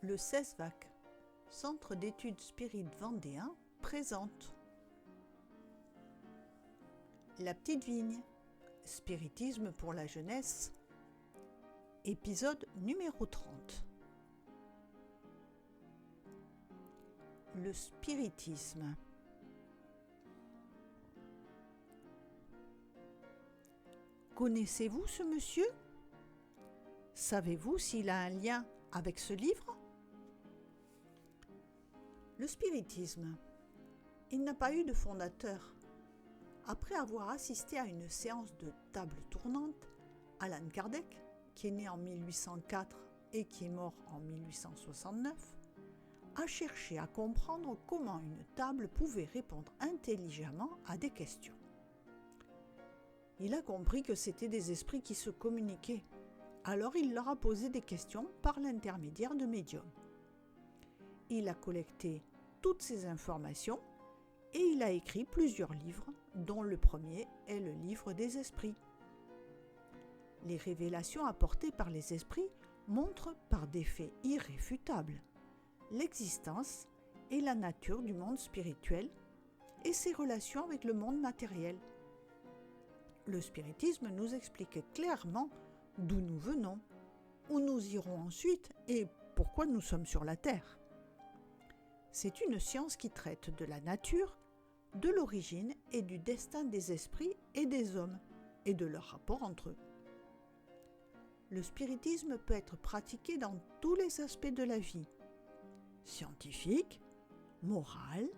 Le CESVAC, Centre d'études spirites vendéen, présente La Petite Vigne, Spiritisme pour la jeunesse, épisode numéro 30. Le spiritisme. Connaissez-vous ce monsieur? Savez-vous s'il a un lien avec ce livre? Le spiritisme. Il n'a pas eu de fondateur. Après avoir assisté à une séance de table tournante, Allan Kardec, qui est né en 1804 et qui est mort en 1869, a cherché à comprendre comment une table pouvait répondre intelligemment à des questions. Il a compris que c'étaient des esprits qui se communiquaient. Alors il leur a posé des questions par l'intermédiaire de médiums. Il a collecté toutes ces informations et il a écrit plusieurs livres, dont le premier est le livre des esprits. Les révélations apportées par les esprits montrent par des faits irréfutables l'existence et la nature du monde spirituel et ses relations avec le monde matériel. Le spiritisme nous explique clairement d'où nous venons, où nous irons ensuite et pourquoi nous sommes sur la Terre. C'est une science qui traite de la nature, de l'origine et du destin des esprits et des hommes et de leur rapport entre eux. Le spiritisme peut être pratiqué dans tous les aspects de la vie, scientifique, moral,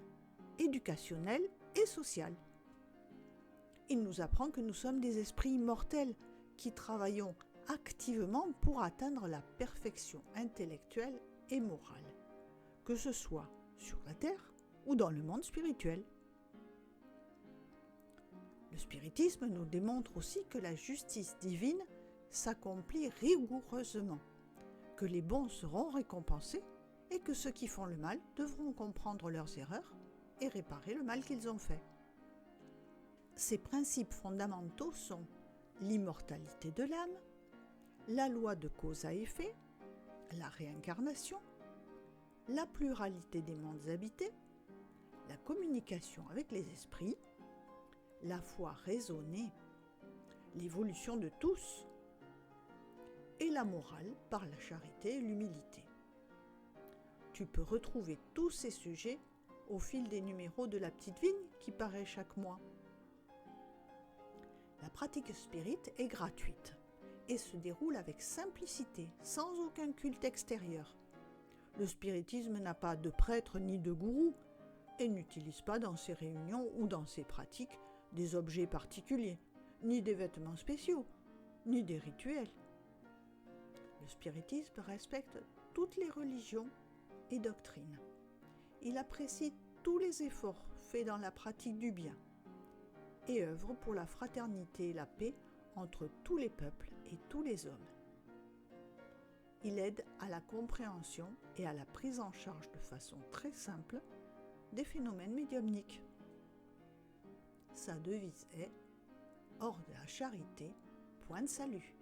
éducationnel et social. Il nous apprend que nous sommes des esprits immortels qui travaillons activement pour atteindre la perfection intellectuelle et morale, que ce soit sur la Terre ou dans le monde spirituel. Le spiritisme nous démontre aussi que la justice divine s'accomplit rigoureusement, que les bons seront récompensés et que ceux qui font le mal devront comprendre leurs erreurs et réparer le mal qu'ils ont fait. Ces principes fondamentaux sont l'immortalité de l'âme, la loi de cause à effet, la réincarnation, la pluralité des mondes habités, la communication avec les esprits, la foi raisonnée, l'évolution de tous, et la morale par la charité et l'humilité. Tu peux retrouver tous ces sujets au fil des numéros de La Petite Vigne qui paraît chaque mois. La pratique spirit est gratuite et se déroule avec simplicité, sans aucun culte extérieur. Le spiritisme n'a pas de prêtre ni de gourou et n'utilise pas dans ses réunions ou dans ses pratiques des objets particuliers, ni des vêtements spéciaux, ni des rituels. Le spiritisme respecte toutes les religions et doctrines. Il apprécie tous les efforts faits dans la pratique du bien et œuvre pour la fraternité et la paix entre tous les peuples et tous les hommes. Il aide à la compréhension et à la prise en charge de façon très simple des phénomènes médiumniques. Sa devise est « Hors de la charité, point de salut ».